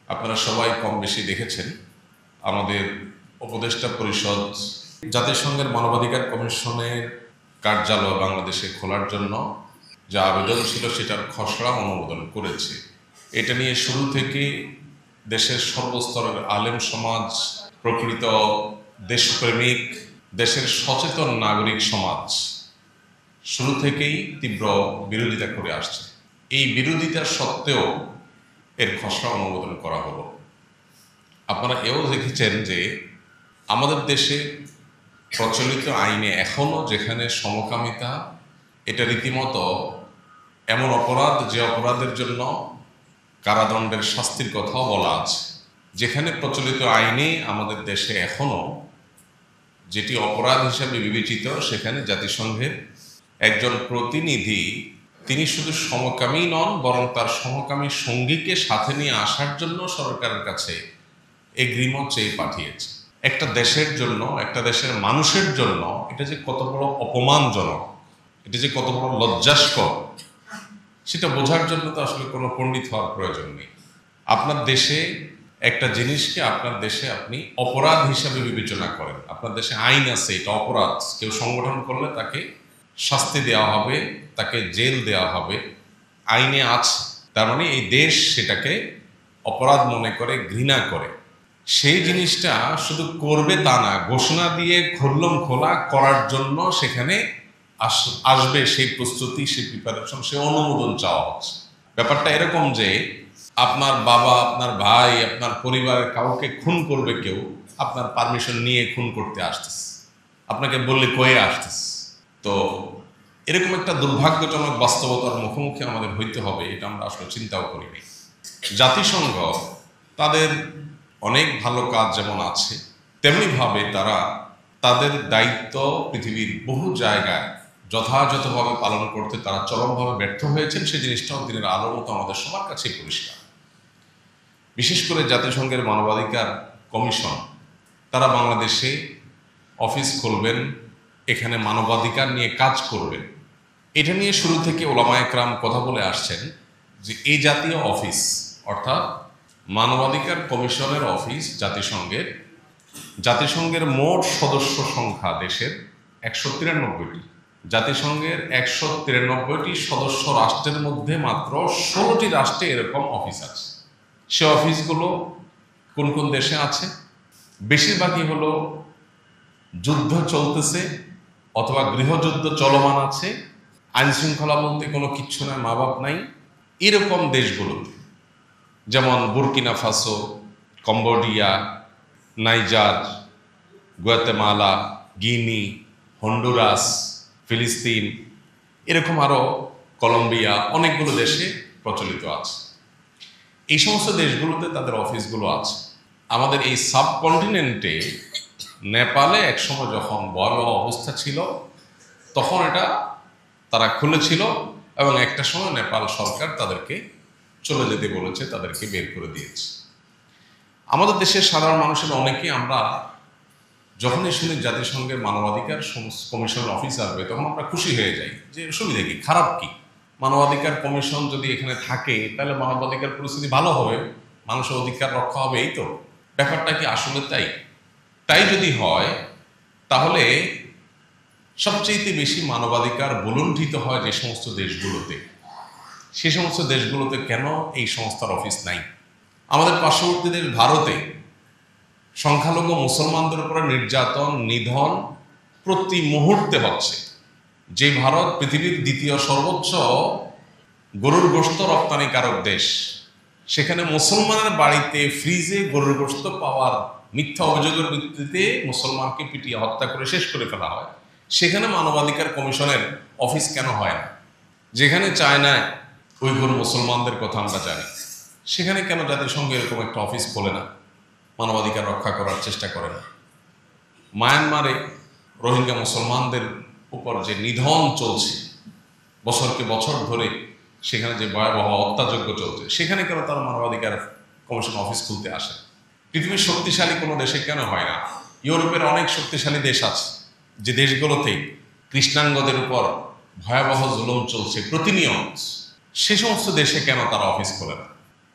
আপনারা সবাই কম বেশি দেখেছেন আমাদের উপদেষ্টা পরিষদ জাতিসংঘের মানবাধিকার কমিশনের কার্যালয় বাংলাদেশে খোলার জন্য যা আবেদন ছিল সেটার খসড়া অনুমোদন করেছে। এটা নিয়ে শুরু থেকে দেশের সর্বস্তরের আলেম সমাজ, প্রকৃত দেশপ্রেমিক, দেশের সচেতন নাগরিক সমাজ শুরু থেকেই তীব্র বিরোধিতা করে আসছে। এই বিরোধিতার সত্ত্বেও এর খসড়া অনুমোদন করা হলো। আপনারা এও দেখেছেন যে আমাদের দেশে প্রচলিত আইনে এখনও যেখানে সমকামিতা এটা রীতিমতো এমন অপরাধ যে অপরাধের জন্য কারাদণ্ডের শাস্তির কথাও বলা আছে, যেখানে প্রচলিত আইনে আমাদের দেশে এখনও যেটি অপরাধ হিসাবে বিবেচিত, সেখানে জাতিসংঘের একজন প্রতিনিধি তিনি শুধু সমকামী নন, বরং তার সমকামী সঙ্গীকে সাথে নিয়ে আসার জন্য সরকারের কাছে এগ্রিমেন্ট চেয়ে পাঠিয়েছে। একটা দেশের জন্য, একটা দেশের মানুষের জন্য এটা যে কত বড় অপমানজনক, এটা যে কত বড় লজ্জাস্কর, সেটা বোঝার জন্য তো আসলে কোনো পণ্ডিত হওয়ার প্রয়োজন নেই। আপনার দেশে একটা জিনিসকে আপনার দেশে আপনি অপরাধ হিসাবে বিবেচনা করেন, আপনার দেশে আইন আছে, এটা অপরাধ, কেউ সংগঠন করলে তাকে শাস্তি দেওয়া হবে, তাকে জেল দেওয়া হবে, আইনে আছে। তার মানে এই দেশ সেটাকে অপরাধ মনে করে, ঘৃণা করে। সেই জিনিসটা শুধু করবে তা না, ঘোষণা দিয়ে খুল্লম খোলা করার জন্য সেখানে আসবে সেই প্রস্তুতি, সেই প্রিপারেশন, সে অনুমোদন চাওয়া হচ্ছে। ব্যাপারটা এরকম যে আপনার বাবা, আপনার ভাই, আপনার পরিবারের কাউকে খুন করবে কেউ, আপনার পারমিশন নিয়ে খুন করতে আসতেছে, আপনাকে বললে কয়ে আসতেছে। তো এরকম একটা দুর্ভাগ্যজনক বাস্তবতার মুখোমুখি আমাদের হইতে হবে, এটা আমরা আসলে চিন্তাও করিনি। জাতিসংঘ তাদের অনেক ভালো কাজ যেমন আছে, তেমনিভাবে তারা তাদের দায়িত্ব পৃথিবীর বহু জায়গায় যথাযথভাবে পালন করতে তারা চরমভাবে ব্যর্থ হয়েছেন। সেই জিনিসটাও দিনের আলোর মতো আমাদের সবার কাছে পরিষ্কার। বিশেষ করে জাতিসংঘের মানবাধিকার কমিশন তারা বাংলাদেশে অফিস খুলবেন, এখানে মানবাধিকার নিয়ে কাজ করবেন, এটা নিয়ে শুরু থেকে ওলামায়ে কেরাম কথা বলে আসছেন যে এই জাতীয় অফিস অর্থাৎ মানবাধিকার কমিশনের অফিস জাতিসংঘের মোট সদস্য সংখ্যা দেশের 193টি, জাতিসংঘের 193টি সদস্য রাষ্ট্রের মধ্যে মাত্র 16টি রাষ্ট্রে এরকম অফিস আছে। সে অফিসগুলো কোন কোন দেশে আছে? বেশিরভাগই হলো যুদ্ধ চলতেছে অথবা গৃহযুদ্ধ চলমান আছে, আইন শৃঙ্খলা বলতে কোনো কিচ্ছু নাই, মা বাপ নাই, এরকম দেশগুলোতে, যেমন Burkina Faso, Cambodia, Niger, Guatemala, Guinea, Honduras, ফিলিস্তিন, এরকম আরও কলম্বিয়া, অনেকগুলো দেশে প্রচলিত আছে। এই সমস্ত দেশগুলোতে তাদের অফিসগুলো আছে। আমাদের এই সাবকন্টিনেন্টে নেপালে একসময় যখন ভয়াবহ অবস্থা ছিল তখন এটা তারা খুলেছিল এবং একটা সময় নেপাল সরকার তাদেরকে চলে যেতে বলেছে, তাদেরকে বের করে দিয়েছে। আমাদের দেশের সাধারণ মানুষের অনেকেই আমরা যখনই শুনি জাতিসংঘের মানবাধিকার কমিশনের অফিস আসবে তখন আমরা খুশি হয়ে যাই যে সুবিধা কি, খারাপ কি, মানবাধিকার কমিশন যদি এখানে থাকে তাহলে মানবাধিকার পরিস্থিতি ভালো হবে, মানুষের অধিকার রক্ষা হবে, এই তো। ব্যাপারটা কি আসলে তাই যদি হয় তাহলে সবচেয়ে বেশি মানবাধিকার বলুণ্ঠিত হয় যে সমস্ত দেশগুলোতে, সে সমস্ত দেশগুলোতে কেন এই সংস্থার অফিস নাই? আমাদের পার্শ্ববর্তী দেশ ভারতে সংখ্যালঘু মুসলমানদের উপরে নির্যাতন, নিধন প্রতি মুহূর্তে হচ্ছে। যে ভারত পৃথিবীর দ্বিতীয় সর্বোচ্চ গরুর গোশত রপ্তানিকারক দেশ, সেখানে মুসলমানের বাড়িতে ফ্রিজে গরুর গোশত পাওয়ার মিথ্যা অভিযোগের ভিত্তিতে মুসলমানকে পিটিয়ে হত্যা করে শেষ করে ফেলা হয়। সেখানে মানবাধিকার কমিশনের অফিস কেন হয় না? যেখানে চায়নায় উইঘুর মুসলমানদের কথা আমরা জানি, সেখানে কেন জাতিসংঘ এরকম একটা অফিস খোলে না, মানবাধিকার রক্ষা করার চেষ্টা করে না? মায়ানমারে রোহিঙ্গা মুসলমানদের উপর যে নিধন চলছে বছরকে বছর ধরে, সেখানে যে ভয়াবহ হত্যাযজ্ঞ চলছে, সেখানে কেন তারা মানবাধিকার কমিশন অফিস খুলতে আসে? পৃথিবীর শক্তিশালী কোনো দেশে কেন হয় না? ইউরোপের অনেক শক্তিশালী দেশ আছে যে দেশগুলোতে কৃষ্ণাঙ্গদের উপর ভয়াবহ জুলুম চলছে প্রতিনিয়ত, সে সমস্ত দেশে কেন তারা অফিস খোলে না?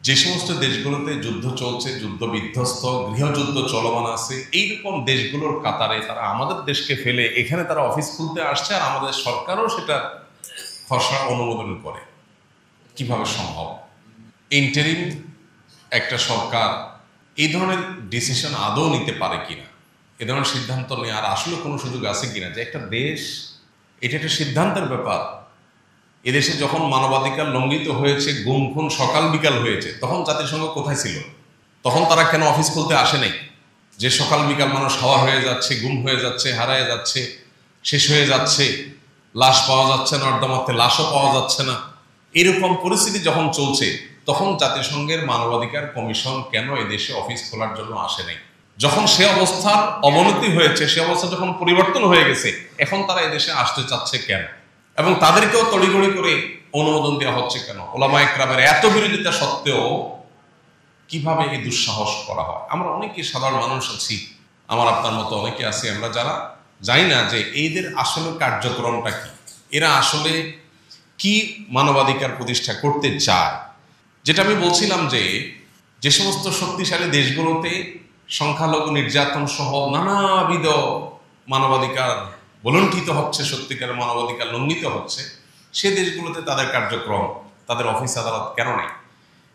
যে সমস্ত দেশগুলোতে যুদ্ধ চলছে, যুদ্ধ বিধ্বস্ত, গৃহযুদ্ধ চলমান আছে, এইরকম দেশগুলোর কাতারে তারা আমাদের দেশকে ফেলে এখানে তারা অফিস খুলতে আসছে, আর আমাদের সরকারও সেটা খসড়া অনুমোদন করে। কিভাবে সম্ভব? ইন্টারিম একটা সরকার এই ধরনের ডিসিশন আদৌ নিতে পারে কিনা, এ ধরনের সিদ্ধান্ত নেওয়ার আসলে কোনো সুযোগ আছে কিনা? যে একটা দেশ, এটা একটা সিদ্ধান্তের ব্যাপার। এদেশে যখন মানবাধিকার লঙ্ঘিত হয়েছে, গুম খুন সকাল বিকাল হয়েছে, তখন জাতিসংঘ কোথায় ছিল? তখন তারা কেন অফিস খুলতে আসে নাই? যে সকাল বিকাল মানুষ হাওয়া হয়ে যাচ্ছে, গুম হয়ে যাচ্ছে, হারায় যাচ্ছে, শেষ হয়ে যাচ্ছে, লাশ পাওয়া যাচ্ছে না, নর্দমাতে লাশও পাওয়া যাচ্ছে না, এরকম পরিস্থিতি যখন চলছে, তখন জাতিসংঘের মানবাধিকার কমিশন কেন এদেশে অফিস খোলার জন্য আসে নাই? যখন সে অবস্থার অবনতি হয়েছে, সে অবস্থা যখন পরিবর্তন হয়ে গেছে, এখন তারা এদেশে আসতে চাচ্ছে কেন? এবং তাদেরকেও তড়িঘড়ি করে অনুমোদন দেওয়া হচ্ছে কেন? ওলামা একরামের এত বিরোধিতা সত্ত্বেও কিভাবে এই দুঃসাহস করা হয়? আমরা অনেকে সাধারণ মানুষ আছি, আমার আপনার মতো অনেকে আছি, আমরা যারা জানি না যে এদের আসলে কার্যক্রমটা কি, এরা আসলে কি মানবাধিকার প্রতিষ্ঠা করতে চায়। যেটা আমি বলছিলাম যে সমস্ত শক্তিশালী দেশগুলোতে সংখ্যালঘু নির্যাতন সহ নানাবিধ মানবাধিকার বলণ্ঠিত হচ্ছে, সত্যিকারের মানবাধিকার লঙ্ঘিত হচ্ছে, সে দেশগুলোতে তাদের কার্যক্রম, তাদের অফিস আদালত কেন নেই?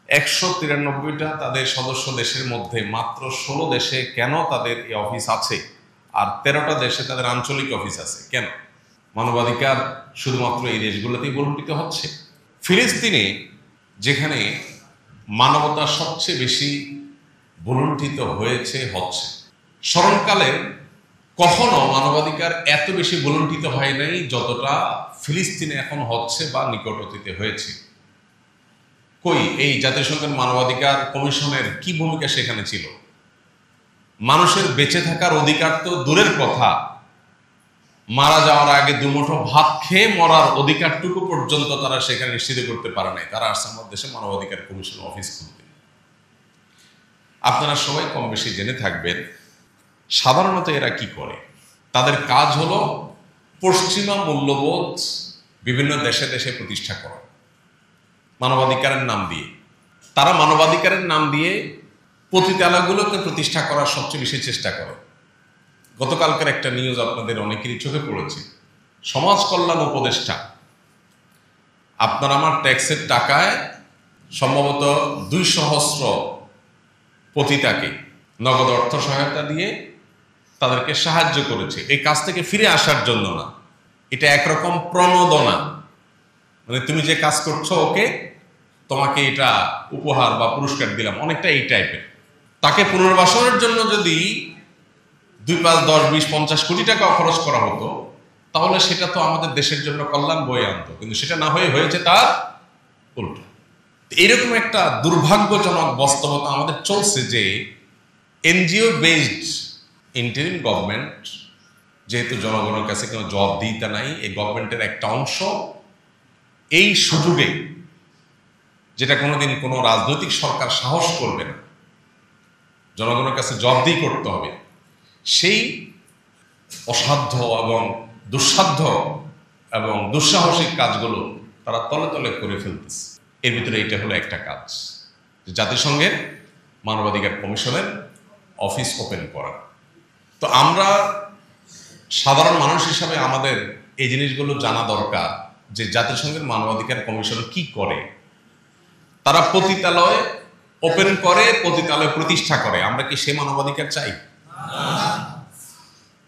193টা তাদের সদস্য দেশের মধ্যে মাত্র 16 দেশে কেন তাদের এই অফিস আছে, আর 13টা দেশে তাদের আঞ্চলিক অফিস আছে কেন? মানবাধিকার শুধুমাত্র এই দেশগুলোতেই বলণ্ঠিত হচ্ছে? ফিলিস্তিনে যেখানে মানবতা সবচেয়ে বেশি বলণ্ঠিত হচ্ছে, স্মরণকালে কখনো মানবাধিকার এত বেশি বলণ্ঠিত হয় নাই যতটা ফিলিস্তিনে এখন হচ্ছে বা নিকট অতীতে হয়েছে। কই এই জাতিসংঘের মানবাধিকার কমিশনের কি ভূমিকা সেখানে ছিল? মানুষের বেঁচে থাকার অধিকার তো দূরের কথা, মারা যাওয়ার আগে দুমুঠো ভাত খেয়ে মরার অধিকারটুকু পর্যন্ত তারা সেখানে নিশ্চিত করতে পারে নাই। তারা আসছে আমাদের দেশে মানবাধিকার কমিশন অফিস খুলতে। আপনারা সবাই কম বেশি জেনে থাকবেন সাধারণত এরা কি করে। তাদের কাজ হলো পশ্চিমা মূল্যবোধ বিভিন্ন দেশে দেশে প্রতিষ্ঠা করা মানবাধিকারের নাম দিয়ে। তারা মানবাধিকারের নাম দিয়ে পতিতালয়গুলোকে প্রতিষ্ঠা করার সবচেয়ে বেশি চেষ্টা করে। গতকালকের একটা নিউজ আপনাদের অনেকেরই চোখে পড়েছে। সমাজ কল্যাণ উপদেষ্টা আপনার আমার ট্যাক্সের টাকায় সম্ভবত 2 সহস্র পতিতাকে নগদ অর্থ সহায়তা দিয়ে তাদেরকে সাহায্য করেছে এই কাজ থেকে ফিরে আসার জন্য না। এটা একরকম প্রণোদনা, মানে তুমি যে কাজ করছো ওকে, তোমাকে এটা উপহার বা পুরস্কার দিলাম, অনেকটা এই টাইপের। তাকে পুনর্বাসনের জন্য যদি 2, 5, 10, 20, 50 কোটি টাকা খরচ করা হতো, তাহলে সেটা তো আমাদের দেশের জন্য কল্যাণ বয়ে আনতো, কিন্তু সেটা না হয়ে হয়েছে তার উল্টো। এরকম একটা দুর্ভাগ্যজনক বাস্তবতা আমাদের চলছে যে এনজিও বেসড ইন্টারিম গভর্নমেন্ট, যেহেতু জনগণের কাছে কোনো জবাবদিহিতা নাই, এই গভর্নমেন্টের একটা অংশ এই সুযোগে, যেটা কোনোদিন কোনো রাজনৈতিক সরকার সাহস করবে না, জনগণের কাছে জবাবদিহি করতে হবে, সেই অসাধ্য এবং দুঃসাধ্য এবং দুঃসাহসিক কাজগুলো তারা তলে তলে করে ফেলতেছে। এর ভিতরে এটা হলো একটা কাজ, জাতিসংঘের মানবাধিকার কমিশনের অফিস ওপেন করা। তো আমরা সাধারণ মানুষ হিসাবে আমাদের এই জিনিসগুলো জানা দরকার যে জাতিসংঘের মানবাধিকার কমিশন কি করে। তারা পতিতালয় ওপেন করে, পতিতালয় প্রতিষ্ঠা করে। আমরা কি সে মানবাধিকার চাই?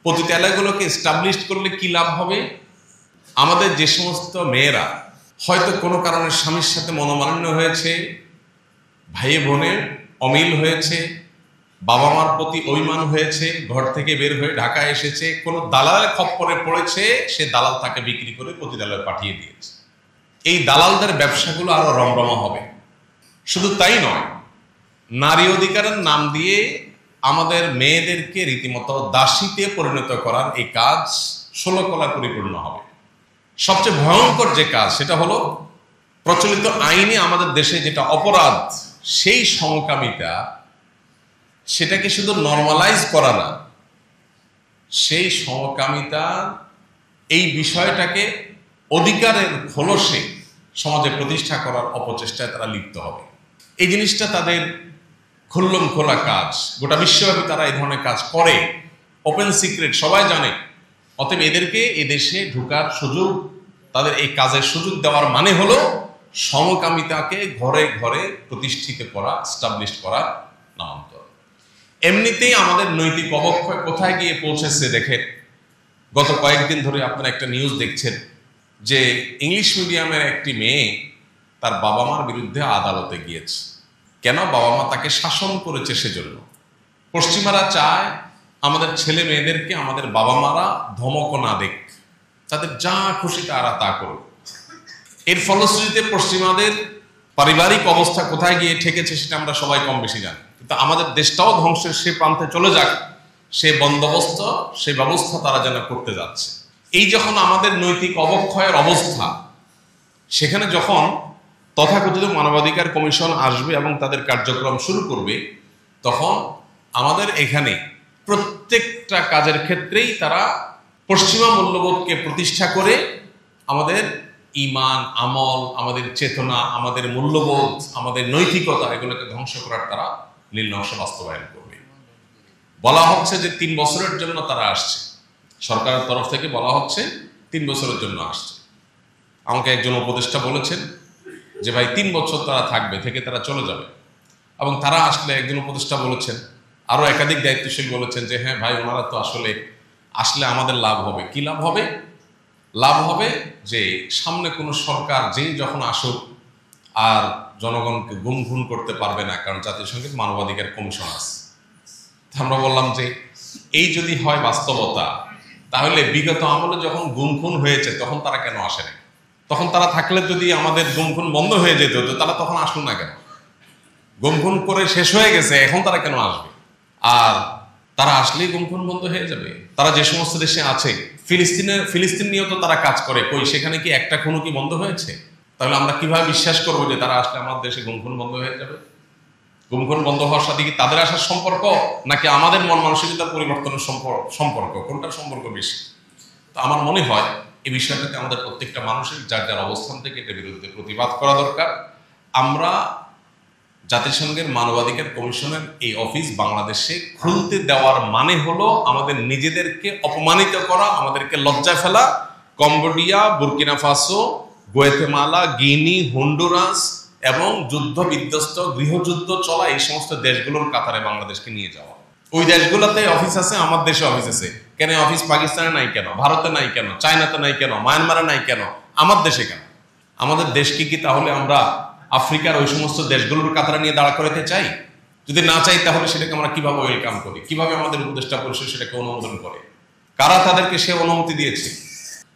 পতিতালয়গুলোকে এস্টাবলিশ করলে কি লাভ হবে? আমাদের যে সমস্ত মেয়েরা হয়তো কোনো কারণে স্বামীর সাথে মনোমালিন্য হয়েছে, ভাই বোনের অমিল হয়েছে, বাবা মার প্রতি অভিমান হয়েছে, ঘর থেকে বের হয়ে ঢাকায় এসেছে, কোনো দালালের খপ্পরে পড়েছে, সে দালাল তাকে বিক্রি করে পতিতালয়ে পাঠিয়ে দিয়েছে। এই দালালদের ব্যবসাগুলো আরো রমরমা হবে। শুধু তাই নয়, নারী অধিকারের নাম দিয়ে আমাদের মেয়েদেরকে রীতিমতো দাসীতে পরিণত করার এই কাজ 16 কলা পরিপূর্ণ হবে। সবচেয়ে ভয়ঙ্কর যে কাজ সেটা হলো প্রচলিত আইনে আমাদের দেশে যেটা অপরাধ, সেই সমকামিতা, সেটাকে শুধু নর্মালাইজ করা না, সেই সমকামিতা এই বিষয়টাকে অধিকারের খোলসে সমাজে প্রতিষ্ঠা করার অপচেষ্টায় তারা লিপ্ত হবে। এই জিনিসটা তাদের খুল্লম খোলা কাজ, গোটা বিশ্বব্যাপী তারা এই ধরনের কাজ করে, ওপেন সিক্রেট, সবাই জানে। অতএব এদেরকে এদেশে ঢোকার সুযোগ, তাদের এই কাজের সুযোগ দেওয়ার মানে হলো সমকামিতাকে ঘরে ঘরে প্রতিষ্ঠিত করা, স্টাবলিশ করা নামান্তর। এমনিতেই আমাদের নৈতিক অবক্ষয় কোথায় গিয়ে পৌঁছেছে দেখেন। গত কয়েকদিন ধরে আপনারা একটা নিউজ দেখছেন যে ইংলিশ মিডিয়ামের একটি মেয়ে তার বাবা মার বিরুদ্ধে আদালতে গিয়েছে। কেন? বাবা মা তাকে শাসন করেছে সেজন্য। পশ্চিমারা চায় আমাদের ছেলে মেয়েদেরকে আমাদের বাবা মারা ধমক না দেখ, তাদের যা খুশি তারা তা করুক। এর ফলশ্রুতিতে পশ্চিমাদের পারিবারিক অবস্থা কোথায় গিয়ে ঠেকেছে সেটা আমরা সবাই কম বেশি জানি। কিন্তু আমাদের দেশটাও ধ্বংসের সে প্রান্তে চলে যাক, সে বন্দোবস্ত, সে ব্যবস্থা তারা যেন করতে যাচ্ছে। এই যখন আমাদের নৈতিক অবক্ষয়ের অবস্থা, সেখানে যখন তথাকথিত মানবাধিকার কমিশন আসবে এবং তাদের কার্যক্রম শুরু করবে, তখন আমাদের এখানে প্রত্যেকটা কাজের ক্ষেত্রেই তারা পশ্চিমা মূল্যবোধকে প্রতিষ্ঠা করে আমাদের ঈমান, আমল, আমাদের চেতনা, আমাদের মূল্যবোধ, আমাদের নৈতিকতা, এগুলোকে ধ্বংস করার তারা নীল নকশা বাস্তবায়ন করবে। বলা হচ্ছে যে 3 বছরের জন্য তারা আসছে, সরকারের তরফ থেকে বলা হচ্ছে 3 বছরের জন্য আসছে। আমাকে একজন উপদেষ্টা বলেছেন যে ভাই 3 বছর তারা থাকবে, থেকে তারা চলে যাবে। এবং তারা আসলে একজন উপদেষ্টা বলেছেন, আরো একাধিক দায়িত্বশীল বলেছেন যে হ্যাঁ ভাই, ওনারা তো আসলে আমাদের লাভ হবে। কি লাভ হবে? লাভ হবে যে সামনে কোনো সরকার যেই যখন আসুক আর জনগণকে গুম খুন করতে পারবে না, কারণ জাতিসংঘের মানবাধিকার কমিশন আছে। আমরা বললাম যে এই যদি হয় বাস্তবতা, তাহলে বিগত আমলে যখন গুম খুন হয়েছে তখন তারা কেন আসেনি? তখন তারা থাকলে যদি আমাদের গুম খুন বন্ধ হয়ে যেত, তো তারা তখন আসুন না কেন? গুম খুন করে শেষ হয়ে গেছে, এখন তারা কেন আসবে? আর তারা আসলেই গুম খুন বন্ধ হয়ে যাবে। তারা যে সমস্ত দেশে আছে, ফিলিস্তিন নিয়েও তো তারা কাজ করে, কই সেখানে কি একটা খুনও কি বন্ধ হয়েছে? তাহলে আমরা কিভাবে বিশ্বাস করবো যে তারা আসলে আমার দেশে গুম খুন বন্ধ হয়ে যাবে? গুম খুন বন্ধ হওয়ার সাথে কি তাদের আসার সম্পর্ক, নাকি আমাদের মন মানসিকতার পরিবর্তনের সম্পর্ক? কোনটার সম্পর্ক বেশি? তো আমার মনে হয় এই বিষয়টাতে আমাদের প্রত্যেকটা মানুষের যার যার অবস্থান থেকে এটার বিরুদ্ধে প্রতিবাদ করা দরকার। আমরা জাতিসংঘের মানবাধিকার কমিশনের এই অফিস বাংলাদেশে খুলতে দেওয়ার মানে হলো আমাদের নিজেদেরকে অপমানিত করা, আমাদেরকে লজ্জায় ফেলা। Cambodia, Burkina Faso, Guatemala, Guinea, Honduras এবং যুদ্ধ বিধ্বস্ত, গৃহযুদ্ধ চলা এই সমস্ত দেশগুলোর কাতারে বাংলাদেশকে নিয়ে যাওয়া। ওই দেশগুলোতে অফিস আছে, আমার দেশে অফিস আছে। কেন অফিস পাকিস্তানে নাই কেন? ভারতে নাই কেন? চায়নাতে নাই কেন? মায়ানমারে নাই কেন? আমার দেশে কেন? আমাদের দেশকে কি তাহলে আমরা আফ্রিকার ওই সমস্ত দেশগুলোর কাতারে নিয়ে দাঁড়া করাতে চাই? যদি না চাই, তাহলে সেটাকে আমরা কিভাবে ওয়েলকাম করি? কিভাবে আমাদের উপদেষ্টা পরিষদ সেটাকে অনুমোদন করে? কারা তাদেরকে সে অনুমতি দিয়েছে?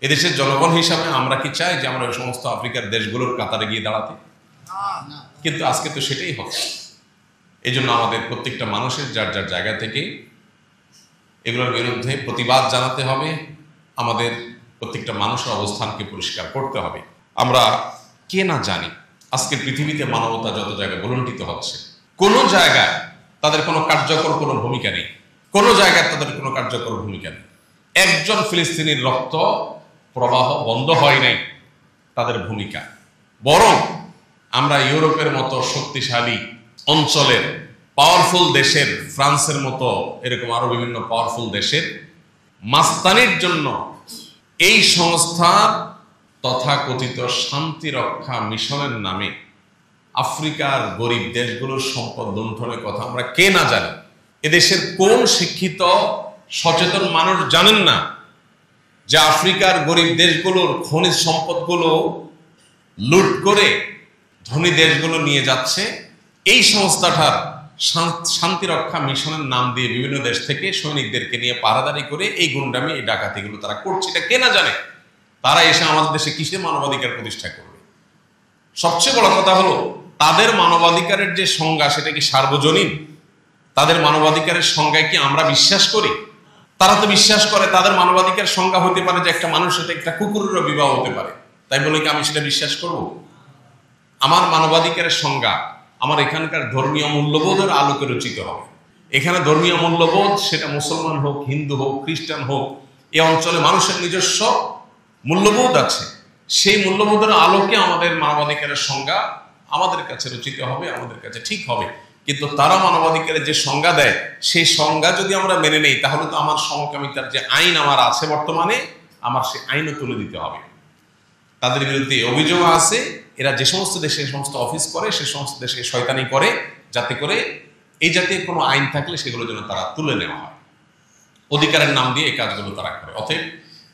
এদেশের জনগণ হিসাবে আমরা কি চাই যে আমরা ওই সমস্ত আফ্রিকার দেশগুলোর কাতারে গিয়ে দাঁড়াতে? কিন্তু আজকে তো সেটাই হচ্ছে। এই জন্য আমাদের প্রত্যেকটা মানুষের যার যার জায়গা থেকে এগুলোর বিরুদ্ধে প্রতিবাদ জানাতে হবে। আমাদের প্রত্যেকটা মানুষের অবস্থানকে পরিষ্কার করতে হবে। আমরা কে না জানি আজকের পৃথিবীতে মানবতা যত জায়গায় ভুলুণ্ঠিত হচ্ছে, কোনো জায়গায় তাদের কোনো কার্যকর কোনো ভূমিকা নেই, কোনো জায়গায় তাদের কোনো কার্যকর ভূমিকা নেই। একজন ফিলিস্তিনির রক্ত প্রবাহ বন্ধ হয় নাই তাদের ভূমিকা। বরং আমরা ইউরোপের মতো শক্তিশালী অঞ্চলের পাওয়ারফুল দেশের, ফ্রান্সের মতো এরকম আরো বিভিন্ন পাওয়ারফুল দেশের মাস্তানির জন্য এই সংস্থার তথাকথিত শান্তি রক্ষা মিশনের নামে আফ্রিকার গরিব দেশগুলোর সম্পদ লুণ্ঠনের কথা আমরা কে না জানি? এদেশের কোন শিক্ষিত সচেতন মানুষ জানেন না যে আফ্রিকার গরিব দেশগুলোর খনিজ সম্পদগুলো লুট করে ধনী দেশগুলো নিয়ে যাচ্ছে? এই সংস্থাটার শান্তি রক্ষা মিশনের নাম দিয়ে বিভিন্ন দেশ থেকে সৈনিকদেরকে নিয়ে পাহারাদারি করে এই গুন্ডামি, এই ডাকাতিগুলো তারা করছে। এটা কে না জানে? তারা এসে আমাদের দেশে কিসে মানবাধিকার প্রতিষ্ঠা করবে? সবচেয়ে বড় কথা হলো তাদের মানবাধিকারের যে সংজ্ঞা, সেটা কি সার্বজনীন? তাদের মানবাধিকারের সংজ্ঞায় কি আমরা বিশ্বাস করি? তারা তো বিশ্বাস করে তাদের মানবাধিকার সংজ্ঞা হতে পারে যে একটা মানুষের সাথে একটা কুকুরেরও বিবাহ হতে পারে। তাই বলে কি আমি সেটা বিশ্বাস করব? আমার মানবাধিকারের সংজ্ঞা আমার এখানকার ধর্মীয় মূল্যবোধের আলোকে রচিত হবে। এখানে ধর্মীয় মূল্যবোধ, সেটা মুসলমান হোক, হিন্দু হোক, খ্রিস্টান হোক, এই অঞ্চলে মানুষের নিজস্ব মূল্যবোধ আছে। সেই মূল্যবোধের আলোকে আমাদের মানবাধিকারের সংজ্ঞা আমাদের কাছে রচিত হবে, আমাদের কাছে ঠিক হবে। কিন্তু তারা মানবাধিকারের যে সংজ্ঞা দেয়, সেই সংজ্ঞা যদি আমরা মেনে নেই, তাহলে তো আমার সমকামিতার যে আইন আমার আছে বর্তমানে, আমার সে আইনও তুলে দিতে হবে। তাদের বিরুদ্ধে অভিযোগ আছে, এরা যে সমস্ত দেশে সমস্ত অফিস করে, সে সমস্ত দেশে শয়তানি করে, যাতে করে এই জাতীয় কোনো আইন থাকলে সেগুলো যেন তারা তুলে নেওয়া হয়। অধিকারের নাম দিয়ে এই কাজগুলো তারা করে। অতএব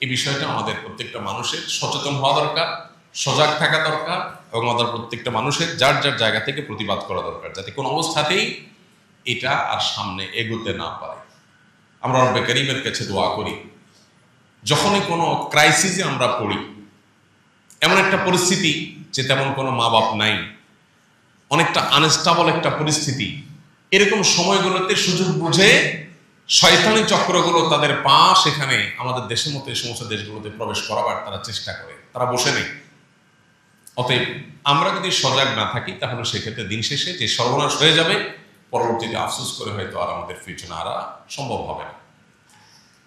এই বিষয়টা আমাদের প্রত্যেকটা মানুষের সচেতন হওয়া দরকার, সজাগ থাকা দরকার, এবং আমাদের প্রত্যেকটা মানুষের যার যার জায়গা থেকে প্রতিবাদ করা দরকার, যাতে কোনো অবস্থাতেই এটা আর সামনে এগোতে না পারে। আমরা রব্বে কারীমের কাছে দোয়া করি, যখনই কোনো ক্রাইসিসে আমরা পড়ি, এমন একটা পরিস্থিতি যে তেমন কোনো মা বাপ নাই, অনেকটা আনস্টেবল একটা পরিস্থিতি, এরকম সময়গুলোতে সুযোগ বুঝে শয়তানি চক্রগুলো তাদের পা সেখানে আমাদের দেশের মতো এই সমস্ত দেশগুলোতে প্রবেশ করাবার তারা চেষ্টা করে, তারা বসে নেই। অতএব আমরা যদি সজাগ না থাকি, তাহলে সেক্ষেত্রে দিন শেষে যে সর্বনাশ হয়ে যাবে, পরবর্তীতে আফসোস করে হয়তো আর আমাদের পিছনে আরা সম্ভব হবে না।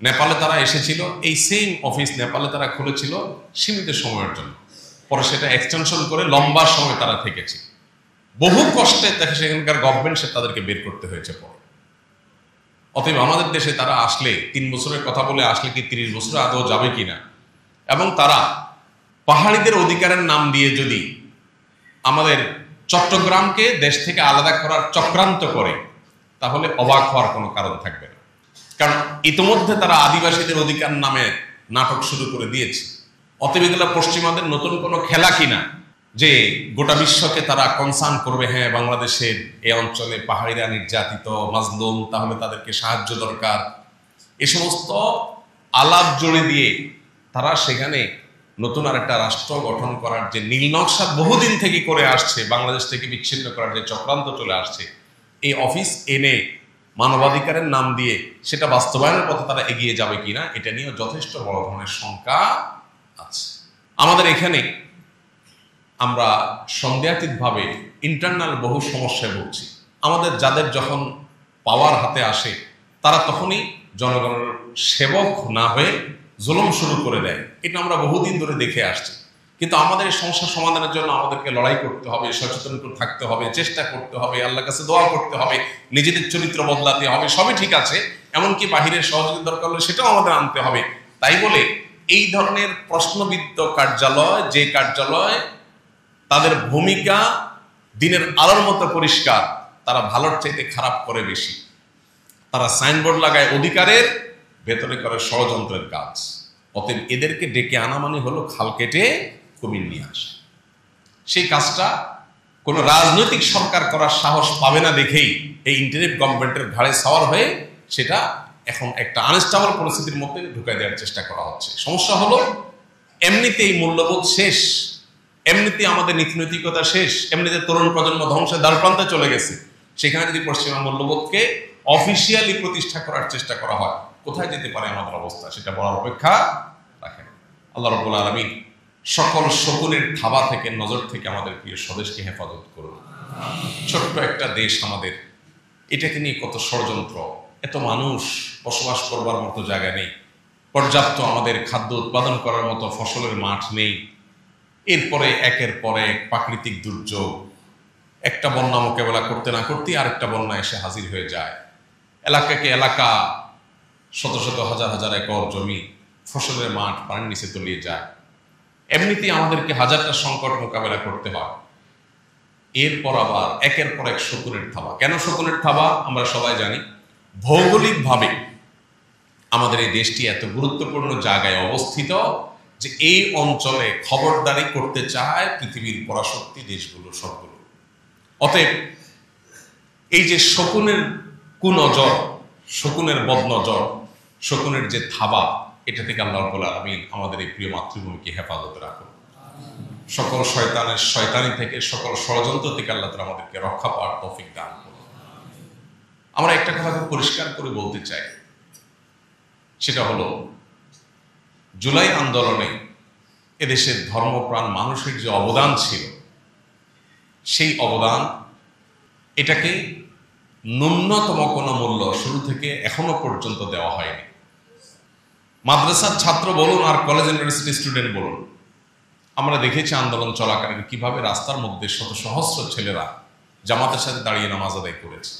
নেপালে তারা এসেছিল, এই সেম অফিস নেপালে তারা খুলেছিল সীমিত সময়ের জন্য, পরে সেটা এক্সটেনশন করে লম্বা সময় তারা থেকেছে। বহু কষ্টে দেখে সেখানকার গভর্নমেন্ট সে তাদেরকে বের করতে হয়েছে পরে। অতএব আমাদের দেশে তারা আসলে 3 বছরের কথা বলে আসলে কি 30 বছর আদৌ যাবে কিনা, এবং তারা পাহাড়িদের অধিকারের নাম দিয়ে যদি আমাদের চট্টগ্রামকে দেশ থেকে আলাদা করার চক্রান্ত করে, তাহলে অবাক হওয়ার কোনো কারণ থাকবে না। কারণ ইতিমধ্যে তারা আদিবাসীদের অধিকার নামে নাটক শুরু করে দিয়েছে। অতএব এগুলো পশ্চিমাদের নতুন কোনো খেলা কিনা যে গোটা বিশ্বকে তারা কনসার্ন করবে, হ্যাঁ বাংলাদেশের এই অঞ্চলে পাহাড়িরা নির্যাতিত, মাজলুম, তাহলে তাদেরকে সাহায্য দরকার। এ সমস্ত আলাপ জড়ে দিয়ে তারা সেখানে নতুন আর একটা রাষ্ট্র গঠন করার যে নীলনকশা বহুদিন থেকে করে আসছে, বাংলাদেশ থেকে বিচ্ছিন্ন করার যে চক্রান্ত চলে আসছে, এই অফিস এনে মানবাধিকারের নাম দিয়ে সেটা বাস্তবায়নের পথে তারা এগিয়ে যাবে কিনা, এটা নিয়ে যথেষ্ট বড় ধরনের শঙ্কা আছে। আমাদের এখানে আমরা সন্দেহাতীতভাবে ইন্টারনাল বহু সমস্যায় ভুগছি। আমাদের যাদের যখন পাওয়ার হাতে আসে, তারা তখনই জনগণের সেবক না হয়ে জুলুম শুরু করে দেয়। এটা আমরা বহুদিন ধরে দেখে আসছি। কিন্তু আমাদের এই সমস্যা সমাধানের জন্য আমাদেরকে লড়াই করতে হবে, সচেতন থাকতে হবে, চেষ্টা করতে হবে, আল্লাহর কাছে দোয়া করতে হবে, নিজেদের চরিত্র বদলাতে হবে, সবই ঠিক আছে। এমনকি বাহিরের সহযোগিতা দরকার হলে সেটাও আমাদের আনতে হবে। তাই বলে এই ধরনের প্রশ্নবিদ্ধ কার্যালয়, যে কার্যালয় তাদের ভূমিকা দিনের আলোর মতো পরিষ্কার, তারা ভালোর চাইতে খারাপ করে বেশি। তারা সাইনবোর্ড লাগায় অধিকারের, ভেতরে করে ষড়যন্ত্রের কাজ। অতএব এদেরকে ডেকে আনা মানে হলো খাল কেটে কুমির নিয়ে আসে। সেই কাজটা কোনো রাজনৈতিক সরকার করার সাহস পাবে না দেখেই এই ইন্টারিম গভর্নমেন্টের ঘাড়ে সাওয়ার হয়ে সেটা এখন একটা আনস্টেবল পরিস্থিতির মধ্যে ঢুকাই দেওয়ার চেষ্টা করা হচ্ছে। সমস্যা হলো এমনিতেই মূল্যবোধ শেষ, এমনিতে আমাদের নীতিনৈতিকতা শেষ, এমনিতে তরুণ প্রজন্ম ধ্বংসের দ্বারপ্রান্তে চলে গেছে। সেখানে যদি পশ্চিমা মূল্যবোধকে অফিসিয়ালি প্রতিষ্ঠা করার চেষ্টা করা হয়, কোথায় যেতে পারে আমাদের অবস্থা, সেটা বলার অপেক্ষা রাখে না। আল্লাহ রাব্বুল আলামিন সকল শকুনের থাবা থেকে, নজর থেকে আমাদের প্রিয় স্বদেশকে হেফাজত করুন। ছোট্ট একটা দেশ আমাদের, এটাকে নিয়ে কত ষড়যন্ত্র, এত মানুষ, বসবাস করবার মতো জায়গা নেই, পর্যাপ্ত আমাদের খাদ্য উৎপাদন করার মতো ফসলের মাঠ নেই। এরপরে একের পর এক প্রাকৃতিক দুর্যোগ, একটা বন্যা মোকাবেলা করতে না করতেই আরেকটা বন্যা এসে হাজির হয়ে যায়। এলাকাকে এলাকা, শত শত হাজার হাজার একর জমি, ফসলের মাঠ পানির নিচে তলিয়ে যায়। এমনিতেই আমাদেরকে হাজারটা সংকট মোকাবেলা করতে হয়। এরপর আবার একের পর এক শকুনের থাবা। কেন শকুনের থাবা আমরা সবাই জানি। ভৌগোলিকভাবে আমাদের এই দেশটি এত গুরুত্বপূর্ণ জায়গায় অবস্থিত যে এই অঞ্চলে খবরদারি করতে চায় পৃথিবীর পরাশক্তি দেশগুলো সবগুলো। অতএব এই যে শকুনের কুনজর, শকুনের বদনজর, শকুনের যে থাবা, এটা থেকে আল্লাহ রাব্বুল আলামিন আমাদের এই প্রিয় মাতৃভূমিকে হেফাজতে রাখুন। সকল শয়তানের শয়তানি থেকে, সকল ষড়যন্ত্র থেকে আল্লাহ তাআলা আমাদেরকে রক্ষা পাওয়ার তৌফিক দান করুন। আমরা একটা কথা খুব পরিষ্কার করে বলতে চাই, সেটা হলো জুলাই আন্দোলনে এদেশের ধর্মপ্রাণ মানুষের যে অবদান ছিল, সেই অবদান এটাকে ন্যূনতম কোনো মূল্য শুরু থেকে এখনো পর্যন্ত দেওয়া হয়নি। মাদ্রাসার ছাত্র বলুন আর কলেজ ইউনিভার্সিটি স্টুডেন্ট বলুন, আমরা দেখেছি আন্দোলন চলাকালীন কিভাবে রাস্তার মধ্যে শত সহস্র ছেলেরা জামাতের সাথে দাঁড়িয়ে নামাজ আদায় করেছে,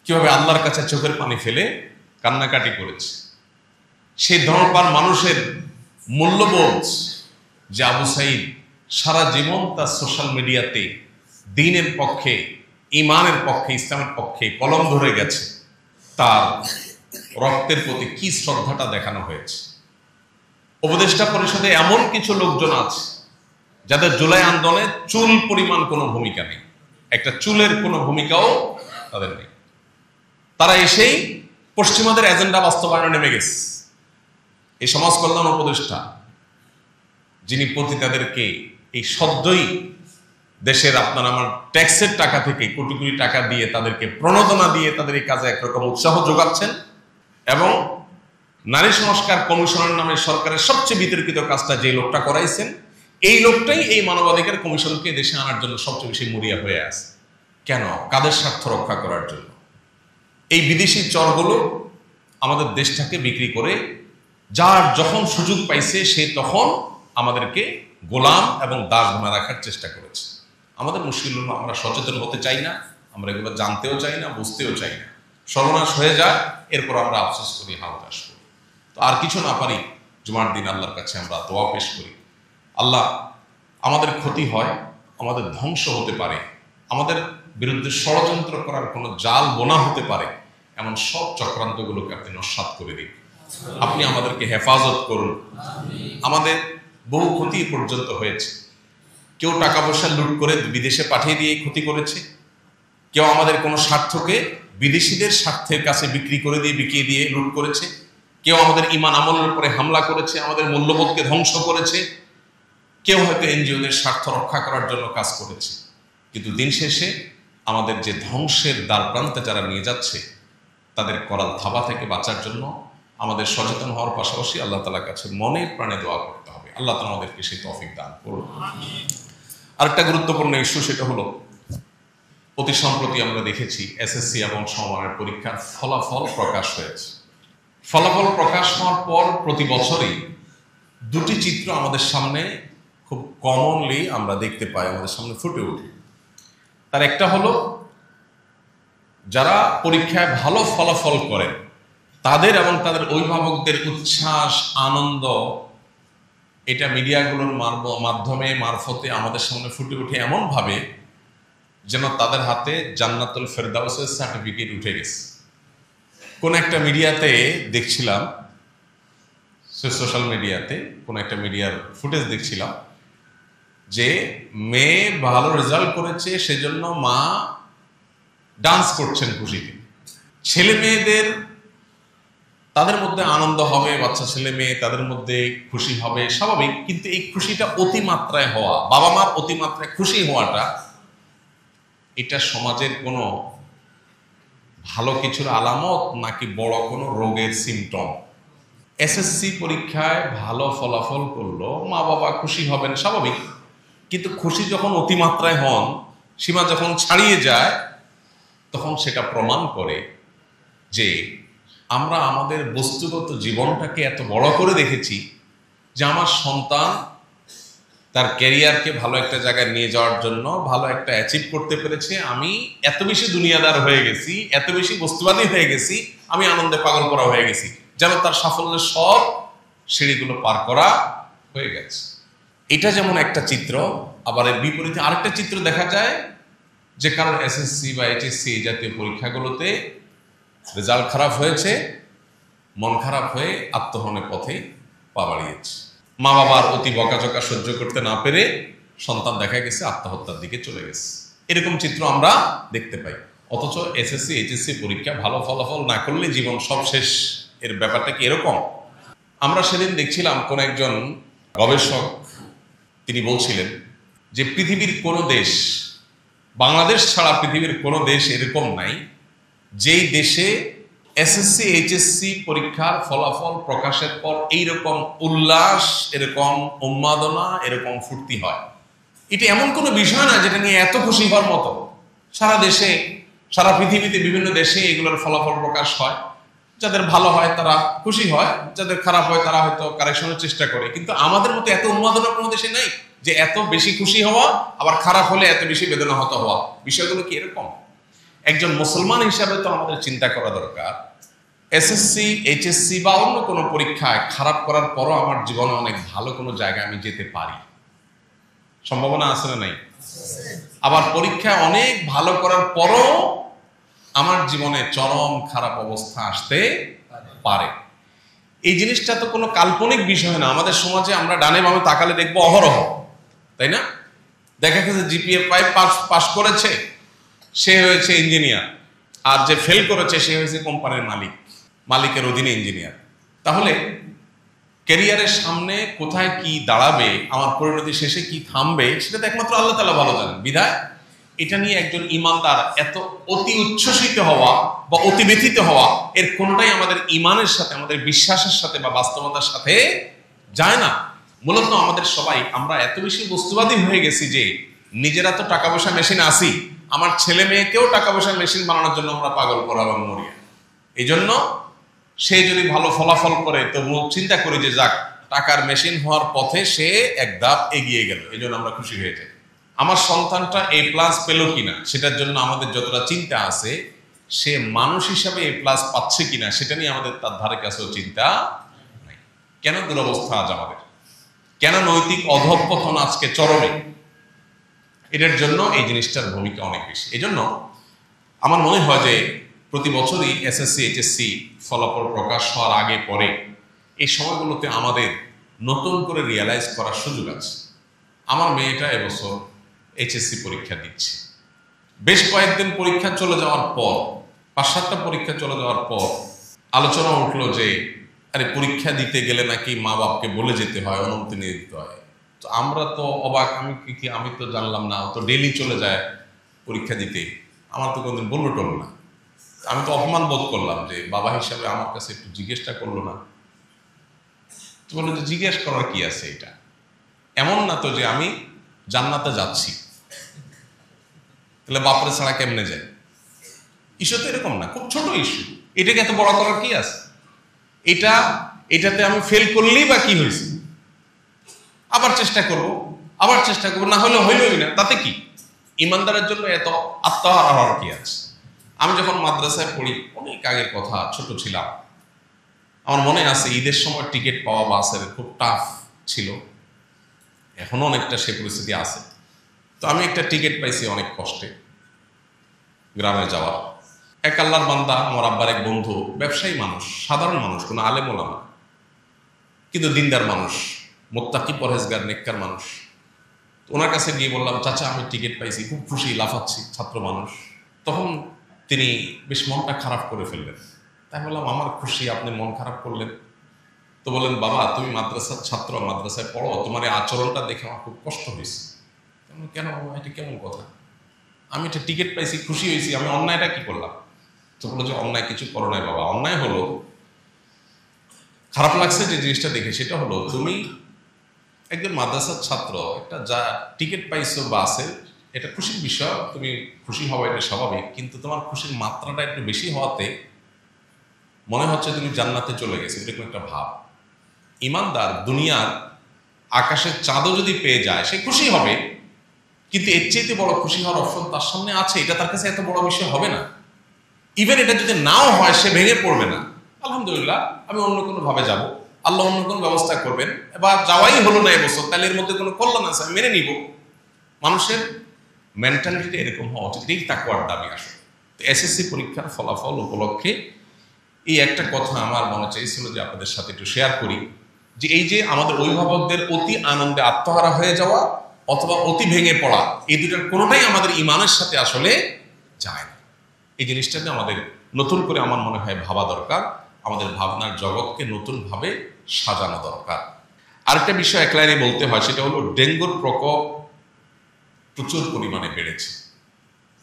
কিভাবে আল্লাহর কাছে চোখের পানি ফেলে কান্নাকাটি করেছে। সেই ধর্মপ্রাণ মানুষের মূল্যবোধ যে আবু সাইদ সারা জীবন তার সোশ্যাল মিডিয়াতে দ্বীনের পক্ষে, ইমানের পক্ষে, ইসলামের পক্ষে কলম ধরে গেছে, তার রক্তের প্রতি কি শ্রদ্ধাটা দেখানো হয়েছে। উপদেষ্টা পরিষদে এমন কিছু লোকজন আছে যাদের জুলাই আন্দোলনে চুল পরিমাণ কোনো ভূমিকা নেই, একটা চুলের কোনো ভূমিকাও তাদের নেই। তারা এসেই পশ্চিমাদের এজেন্ডা বাস্তবায়নে নেমে গেছে। এই সমাজ কল্যাণ উপদেষ্টা যিনি পতিতাদেরকে এই সদ্যই দেশের আপনার আমার ট্যাক্সের টাকা থেকে কোটি কোটি টাকা দিয়ে তাদেরকে প্রণোদনা দিয়ে তাদের এই কাজে একরকম উৎসাহ যোগাচ্ছেন, এবং নারী সংস্কার কমিশনের নামে সরকারের সবচেয়ে বিতর্কিত কাজটা যে লোকটা করাইছেন, এই লোকটাই এই মানবাধিকার কমিশনকে দেশে আনার জন্য সবচেয়ে বেশি মরিয়া হয়ে আছে। কেন? কাদের স্বার্থ রক্ষা করার জন্য? এই বিদেশি চরগুলো আমাদের দেশটাকে বিক্রি করে যার যখন সুযোগ পাইছে সে তখন আমাদেরকে গোলাম এবং দাস বানা রাখার চেষ্টা করেছে। আমাদের মুশকিল হলো আমরা সচেতন হতে চাই না, আমরা এগুলো জানতেও চাই না, বুঝতেও চাই না। সর্বনাশ হয়ে যায়, এরপর আমরা আফসোস করি, হালতাস করি। তো আর কিছু না পারি, জুমার দিন আল্লাহর কাছে আমরা দোয়া পেশ করি, আল্লাহ আমাদের ক্ষতি হয়, আমাদের ধ্বংস হতে পারে, আমাদের বিরুদ্ধে ষড়যন্ত্র করার কোনো জাল বোনা হতে পারে, এমন সব চক্রান্তগুলোকে আপনি নস্যাৎ করে দিন। আপনি আমাদেরকে হেফাজত করুন। আমাদের বহু ক্ষতি পর্যন্ত হয়েছে। কেউ টাকা পয়সা লুট করে বিদেশে পাঠিয়ে দিয়ে ক্ষতি করেছে, কেউ আমাদের কোনো স্বার্থকে বিদেশিদের স্বার্থের কাছে বিক্রি করে দিয়ে বিকিয়ে দিয়ে লুট করেছে, কেউ আমাদের ইমান আমলের উপরে হামলা করেছে, আমাদের মূল্যবোধকে ধ্বংস করেছে, কেউ হয়তো এনজিওদের স্বার্থ রক্ষা করার জন্য কাজ করেছে। কিন্তু দিন শেষে আমাদের যে ধ্বংসের দ্বার প্রান্তে যারা নিয়ে যাচ্ছে তাদের করাল থাবা থেকে বাঁচার জন্য আমাদের সচেতন হওয়ার পাশাপাশি আল্লাহ তাআলার কাছে মনে প্রাণে দোয়া করতে হবে। আল্লাহ তাআলা আমাদেরকে সেই তৌফিক দান করুন। আরেকটা গুরুত্বপূর্ণ ইস্যু, সেটা হলো অতি সম্প্রতি আমরা দেখেছি এসএসসি এবং সমমানের পরীক্ষার ফলাফল প্রকাশ হয়েছে। ফলাফল প্রকাশ হওয়ার পর প্রতি বছরই দুটি চিত্র আমাদের সামনে খুব কমনলি আমরা দেখতে পাই, আমাদের সামনে ফুটে ওঠে। তার একটা হলো যারা পরীক্ষায় ভালো ফলাফল করেন তাদের এবং তাদের অভিভাবকদের উচ্ছ্বাস, আনন্দ, এটা মিডিয়াগুলোর মাধ্যমে মারফতে আমাদের সামনে ফুটে ওঠে এমনভাবে যেন তাদের হাতে জান্নাতুল ফেরদাউসের সার্টিফিকেট উঠে গেছে। কোন একটা মিডিয়াতে দেখছিলাম, সোশ্যাল মিডিয়াতে কোন একটা মিডিয়ার ফুটেজ দেখছিলাম যে মেয়ে ভালো রেজাল্ট করেছে সেজন্য মা ডান্স করছেন খুশিতে। ছেলে মেয়েদের তাদের মধ্যে আনন্দ হবে, বাচ্চা ছেলে মেয়ে তাদের মধ্যে খুশি হবে স্বাভাবিক, কিন্তু এই খুশিটা অতিমাত্রায় হওয়া, বাবা মার অতিমাত্রায় খুশি হওয়াটা, এটা সমাজের কোনো ভালো কিছুর আলামত নাকি বড় কোনো রোগের সিমটম? এসএসসি পরীক্ষায় ভালো ফলাফল করলো, মা বাবা খুশি হবেন স্বাভাবিক, কিন্তু খুশি যখন অতিমাত্রায় হন, সীমা যখন ছাড়িয়ে যায়, তখন সেটা প্রমাণ করে যে আমরা আমাদের বস্তুগত জীবনটাকে এত বড় করে দেখেছি যে আমার সন্তান তার ক্যারিয়ারকে ভালো একটা জায়গায় নিয়ে যাওয়ার জন্য ভালো একটা অ্যাচিভ করতে পেরেছে, আমি এত বেশি দুনিয়াদার হয়ে গেছি, এত বেশি বস্তুবাদী হয়ে গেছি, আমি আনন্দে পাগল করা হয়ে গেছি, যেন তার সাফল্যের সব সিঁড়িগুলো পার করা হয়ে গেছে। এটা যেমন একটা চিত্র, আবার এর বিপরীতে আরেকটা চিত্র দেখা যায় যে কারণ এসএসসি বা এইচএসসি এই জাতীয় পরীক্ষাগুলোতে রেজাল্ট খারাপ হয়েছে, মন খারাপ হয়ে আত্মহননের পথে পা বাড়িয়েছে। মা বাবার অতি বকাঝকা সহ্য করতে না পেরে সন্তান দেখা গেছে আত্মহত্যার দিকে চলে গেছে। এরকম চিত্র আমরা দেখতে পাই। অথচ এসএসসি এইচএসসি পরীক্ষা ভালো ফলাফল না করলে জীবন সব শেষ, এর ব্যাপারটা কি এরকম? আমরা সেদিন দেখছিলাম কোন একজন গবেষক, তিনি বলছিলেন যে পৃথিবীর কোনো দেশ, বাংলাদেশ ছাড়া পৃথিবীর কোনো দেশ এরকম নাই যেই দেশে এসএসসি এইচএসসি পরীক্ষার ফলাফল প্রকাশের পর এইরকম উল্লাস, এরকম উন্মাদনা, এরকম ফুর্তি হয়। এটা এমন কোনো বিষয় না যেটা নিয়ে এত খুশি হওয়ার মতো। সারা দেশে, সারা পৃথিবীতে বিভিন্ন দেশে এগুলোর ফলাফল প্রকাশ হয়, যাদের ভালো হয় তারা খুশি হয়, যাদের খারাপ হয় তারা হয়তো কারেকশনের চেষ্টা করে। কিন্তু আমাদের মতো এত উন্মাদনা কোনো দেশে নাই যে এত বেশি খুশি হওয়া, আবার খারাপ হলে এত বেশি বেদনাহত হওয়া। বিষয়গুলো কি এরকম? একজন মুসলমান হিসাবে তো আমাদের চিন্তা করা দরকার, এসএসসি, এইচএসসি বা অন্য কোনো পরীক্ষায় খারাপ করার পরও আমার জীবনে অনেক ভালো কোনো জায়গায় আমি যেতে পারি। সম্ভাবনা আছে না নাই? আবার পরীক্ষায় অনেক ভালো করার পরও আমার জীবনে চরম খারাপ অবস্থা আসতে পারে। এই জিনিসটা তো কোনো কাল্পনিক বিষয় না। আমাদের সমাজে আমরা ডানে বামে তাকালে দেখবো অহরহ, তাই না? দেখা গেছে জিপিএ 5 পাস করেছে, সে হয়েছে ইঞ্জিনিয়ার, আর যে ফেল করেছে সে হয়েছে কোম্পানির মালিকের অধীনে ইঞ্জিনিয়ার। তাহলে ক্যারিয়ারের সামনে কোথায় কি দাঁড়াবে, আমার পরিণতি শেষে কি থামবে, সেটা তো একমাত্র আল্লাহ তাআলা ভালো জানেন। বিধায় এটা নিয়ে একজন ঈমানদার এত অতি উচ্ছ্বসিত হওয়া বা অতি ব্যথিত হওয়া, এর কোনটাই আমাদের ঈমানের সাথে, আমাদের বিশ্বাসের সাথে বা বাস্তবতার সাথে যায় না। মূলত আমাদের সবাই আমরা এত বেশি বস্তুবাদী হয়ে গেছি যে নিজেরা তো টাকা পয়সা মেশিন আসি, আমার ছেলে মেয়েকেও টাকা পয়সা মেশিন বানানোর জন্য আমরা পাগল করা এবং মরিয়া। এই জন্য সে যদি ভালো ফলাফল করে তো চিন্তা করি যে যাক, টাকার মেশিন হওয়ার পথে সে এক ধাপ এগিয়ে গেল, এই জন্য আমরা খুশি হয়ে যাই। আমার সন্তানটা A+ পেল কিনা সেটার জন্য আমাদের যতটা চিন্তা আছে, সে মানুষ হিসাবে A+ পাচ্ছে কিনা সেটা নিয়ে আমাদের তার ধারে কাছেও চিন্তা নাই। কেন দুরবস্থা আজ আমাদের? কেন নৈতিক অধঃপতন আজকে চরমে? এটার জন্য এই জিনিসটার ভূমিকা অনেক বেশি। এই জন্য আমার মনে হয় যে প্রতি বছরই এসএসসি, এইচএসসি ফলাফল প্রকাশ হওয়ার আগে পরে এই সময়গুলোতে আমাদের নতুন করে রিয়েলাইজ করার সুযোগ আছে। আমার মেয়েটা এবছর এইচএসসি পরীক্ষা দিচ্ছে। বেশ কয়েকদিন পরীক্ষা চলে যাওয়ার পর, 5-7টা পরীক্ষা চলে যাওয়ার পর আলোচনা উঠলো যে আরে পরীক্ষা দিতে গেলে নাকি মা বাপকে বলে যেতে হয়, অনুমতি নিয়ে দিতে হয়। তো আমরা তো অবাক, আমি তো জানলাম না, ও তো ডেইলি চলে যায় পরীক্ষা দিতে, আমার তো কোনোদিন বললো টললো না। আমি তো অপমান বোধ করলাম যে বাবা হিসাবে আমার কাছে একটু জিজ্ঞেসটা করলো না। তো বললো যে জিজ্ঞেস করার কি আছে, এটা এমন না তো যে আমি জান্নাতে যাচ্ছি, তাহলে বাপরে ছাড়া কেমনে যায়। ইস্যু তো এরকম না, খুব ছোট ইস্যু, এটাকে এত বড় করার কি আছে? এটাতে আমি ফেল করলেই বা কি হয়েছে, আবার চেষ্টা করব, না হলে হইলই না, তাতে কি? ইমানদারের জন্য এত আত্মহারা হওয়ার কি আছে? আমি যখন মাদ্রাসায় পড়ি, অনেক আগের কথা, ছোট ছিলাম, আমার মনে আছে ঈদের সময় টিকিট পাওয়া বাসের খুব টাফ ছিল, এখনো অনেকটা সে পরিস্থিতি আছে। তো আমি একটা টিকিট পাইছি অনেক কষ্টে গ্রামে যাওয়ার। এক আল্লাহর বান্দা, আমার আব্বার এক বন্ধু, ব্যবসায়ী মানুষ, সাধারণ মানুষ, কোনো আলেম ওলামা, কিন্তু দিনদার মানুষ, মুত্তাকি, পরহেজগার, নেককার মানুষ। ওনার কাছে গিয়ে বললাম, চাচা আমি টিকিট পাইছি, খুব খুশি, লাফাচ্ছি, ছাত্র মানুষ। তখন তিনি বেশ মনটা খারাপ করে ফেললেন। তাই বললাম, আমার খুশি, আপনি মন খারাপ করলেন? তো বললেন, বাবা তুমি মাদ্রাসার ছাত্র, মাদ্রাসায় পড়ো, তোমার এই আচরণটা দেখে আমার খুব কষ্ট হয়েছে। কেন, এটা কেমন কথা? আমি একটা টিকিট পাইছি, খুশি হয়েছি, আমি অন্যায়টা কি করলাম? তো বললো যে অন্যায় কিছু করো নাই বাবা, অন্যায় হলো, খারাপ লাগছে যে জিনিসটা দেখে, সেটা হলো তুমি একজন মাদ্রাসার ছাত্র, একটা যা টিকিট পাইছো বাসে, এটা খুশির বিষয়, তুমি খুশি হওয়া এটা স্বাভাবিক, কিন্তু তোমার খুশির মাত্রাটা একটু বেশি হওয়াতে মনে হচ্ছে তুমি জান্নাতে চলে গেছো, এরকম একটা ভাব। ইমানদার দুনিয়ার আকাশের চাঁদও যদি পেয়ে যায় সে খুশি হবে, কিন্তু এর চাইতে বড় খুশি হওয়ার অপশন তার সামনে আছে, এটা তার কাছে এত বড় বিষয় হবে না। ইভেন এটা যদি নাও হয় সে ভেঙে পড়বে না, আলহামদুলিল্লাহ আমি অন্য কোনো ভাবে যাব, আল্লাহ অন্য কোনো ব্যবস্থা করবেন, এবার যাওয়াই হলো না এবছর, তাহলে এর মধ্যে কোনো কল্যাণ আছে, আমি মেনে নিব। মানুষের মেন্টালিটি এরকম হওয়া উচিত, এই তাকওয়ার দাবি আসলে। এসএসসি পরীক্ষার ফলাফল উপলক্ষে এই একটা কথা আমার মনে চাইছিল যে আপনাদের সাথে একটু শেয়ার করি, যে এই যে আমাদের অভিভাবকদের অতি আনন্দে আত্মহারা হয়ে যাওয়া অথবা অতি ভেঙে পড়া, এই দুটার কোনোটাই আমাদের ইমানের সাথে আসলে যায় না। এই জিনিসটাকে আমাদের নতুন করে আমার মনে হয় ভাবা দরকার, আমাদের ভাবনার জগৎকে নতুনভাবে সাজানো দরকার। আরেকটা বিষয় এক লাইনে বলতে হয়, সেটা হলো ডেঙ্গুর প্রকোপ প্রচুর পরিমাণে বেড়েছে।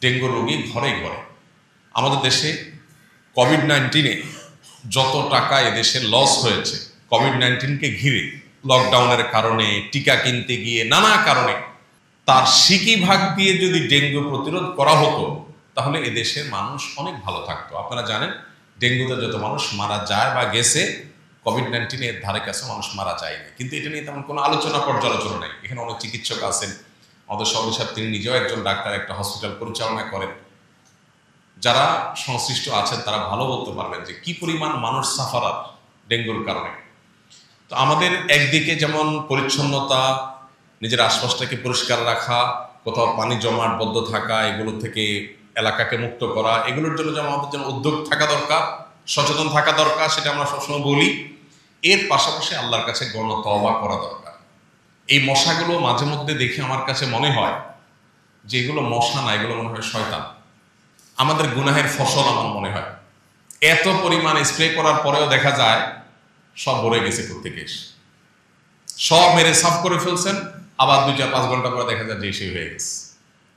ডেঙ্গু রোগী ঘরে ঘরে। আমাদের দেশে কোভিড-19-এ যত টাকা এদেশে লস হয়েছে কোভিড-19-কে ঘিরে, লকডাউনের কারণে, টিকা কিনতে গিয়ে, নানা কারণে, তার সিকি ভাগ দিয়ে যদি ডেঙ্গু প্রতিরোধ করা হতো তাহলে এদেশের মানুষ অনেক ভালো থাকতো। আপনারা জানেন ডেঙ্গুতে যত মানুষ মারা যায় বা গেছে, কোভিড-19 এর ধারে কাছে মানুষ মারা যায়নি। কিন্তু এটা নিয়ে তেমন কোনো আলোচনা পর্যালোচনা নেই। এখানে অনেক চিকিৎসক আছেন, আমাদের সভাপতি সাহেব তিনি নিজেও একজন ডাক্তার, একটা হসপিটাল পরিচালনা করেন। যারা সংশ্লিষ্ট আছেন তারা ভালো বলতে পারবেন যে কি পরিমাণ মানুষ সাফারার ডেঙ্গুর কারণে। তো আমাদের একদিকে যেমন পরিচ্ছন্নতা, নিজের আশপাশটাকে পরিষ্কার রাখা, কোথাও পানি জমাট বদ্ধ থাকা, এগুলো থেকে এলাকাকে মুক্ত করা, এগুলোর জন্য যেমন আমাদের জন্য উদ্যোগ থাকা দরকার, সচেতন থাকা দরকার, সেটা আমরা সবসময় বলি। এর পাশাপাশি আল্লাহর কাছে গণতওবা করা দরকার। এই মশাগুলো মাঝে মধ্যে দেখে আমার কাছে মনে হয় যে এগুলো মশা না, এগুলো মনে হয় শয়তান, আমাদের গুনাহের ফসল আমার মনে হয়। এত পরিমাণ স্প্রে করার পরেও দেখা যায় সব ভরে গেছে প্রত্যেকে, সব মেরে সাফ করে ফেলছেন, আবার 2-4-5 ঘন্টা পরে দেখা যায় যে সেই হয়ে গেছে।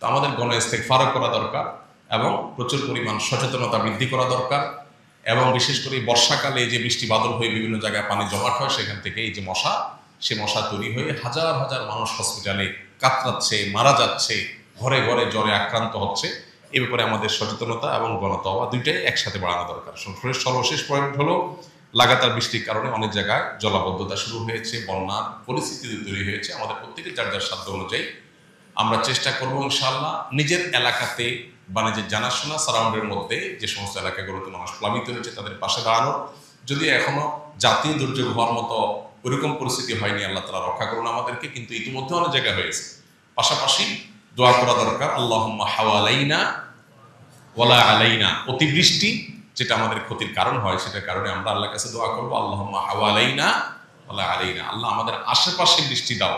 তো আমাদের ইস্তেগফার করা দরকার এবং প্রচুর পরিমাণ সচেতনতা বৃদ্ধি করা দরকার। এবং বিশেষ করে বর্ষাকালে যে বৃষ্টি বাদল হয়ে বিভিন্ন জায়গায় পানি জমাট হয়, সেখান থেকে এই যে মশা, সে মশা তৈরি হয়ে হাজার হাজার মানুষ হসপিটালে কাতরাচ্ছে, মারা যাচ্ছে, ঘরে ঘরে জ্বরে আক্রান্ত হচ্ছে। এ ব্যাপারে আমাদের সচেতনতা এবং গণতওবা দুইটাই একসাথে বাড়ানো দরকার। সর্বশেষ পয়েন্ট হলো, লাগাতার বৃষ্টির কারণে অনেক জায়গায় জলাবদ্ধতা শুরু হয়েছে, বন্যার পরিস্থিতি তৈরি হয়েছে। আমাদের প্রত্যেকের যার যার সাধ্য অনুযায়ী আমরা চেষ্টা করবো ইনশাআল্লাহ নিজের এলাকাতে বা নিজের জানাশোনা সারাউন্ডের মধ্যে যে সমস্ত এলাকাগুলোতে মানুষ প্লাবিত হয়েছে তাদের পাশে দাঁড়ানো। যদি এখনো জাতীয় দুর্যোগ হওয়ার মতো ওইরকম পরিস্থিতি হয়নি, আল্লাহ তাআলা রক্ষা করুন আমাদেরকে, কিন্তু ইতিমধ্যে অনেক জায়গায় হয়েছে। পাশাপাশি দোয়া করা দরকার, আল্লাহুম্মা হাওয়ালাইনা ওয়ালা আলাইনা। অতিবৃষ্টি যেটা আমাদের ক্ষতির কারণ হয়, সেটার কারণে আমরা আল্লাহর কাছে দোয়া করবো, আল্লাহুম্মা হাওয়ালাইনা ওয়ালা আলাইনা। আল্লাহ আমাদের আশেপাশে বৃষ্টি দাও।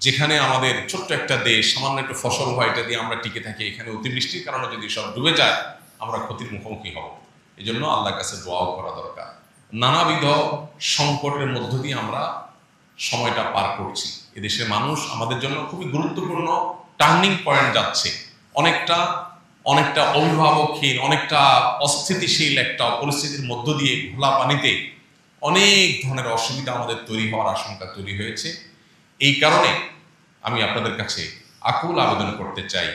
যেখানে আমাদের ছোট্ট একটা দেশ, সামান্য একটু ফসল হয়, এটা দিয়ে আমরা টিকে থাকি, এখানে অতিবৃষ্টির কারণে যদি সব ডুবে যায় আমরা ক্ষতির মুখোমুখি হব। এই জন্য আল্লাহর কাছে দোয়াও করা দরকার। নানাবিধ সংকটের মধ্য দিয়ে আমরা সময়টা পার করছি। এদেশের মানুষ আমাদের জন্য খুবই গুরুত্বপূর্ণ টার্নিং পয়েন্ট যাচ্ছে। অনেকটা অভিভাবকহীন, অনেকটা অস্থিতিশীল একটা পরিস্থিতির মধ্য দিয়ে ঘোলা পানিতে অনেক ধরনের অসুবিধা আমাদের তৈরি হওয়ার আশঙ্কা তৈরি হয়েছে। এই কারণে আমি আপনাদের কাছে আকুল আবেদন করতে চাই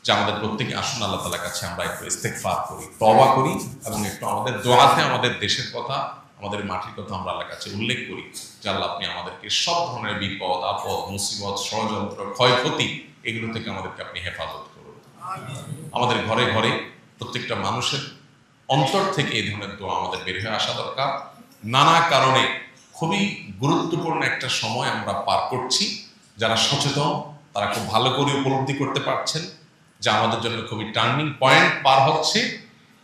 যে আমাদের প্রত্যেকে আসুন আল্লাহ তাআলার কাছে আমরা একটু ইস্তেগফার করি, তওবা করি এবং একটু আমাদের দোয়াতে আমাদের দেশের কথা, আমাদের মাটির কথা আমরা আল্লাহর কাছে উল্লেখ করি যে আল্লাহ আপনি আমাদেরকে সব ধরনের বিপদ আপদ, মুসিবত, ষড়যন্ত্র, ক্ষয়ক্ষতি, এগুলো থেকে আমাদেরকে আপনি হেফাজত করুন। আমাদের ঘরে ঘরে প্রত্যেকটা মানুষের অন্তর থেকে এই ধরনের দোয়া আমাদের বের হয়ে আসা দরকার। নানা কারণে খুবই গুরুত্বপূর্ণ একটা সময় আমরা পার করছি। যারা সচেতন তারা খুব ভালো করে উপলব্ধি করতে পারছেন যে আমাদের জন্য খুবই টার্নিং পয়েন্ট পার হচ্ছে।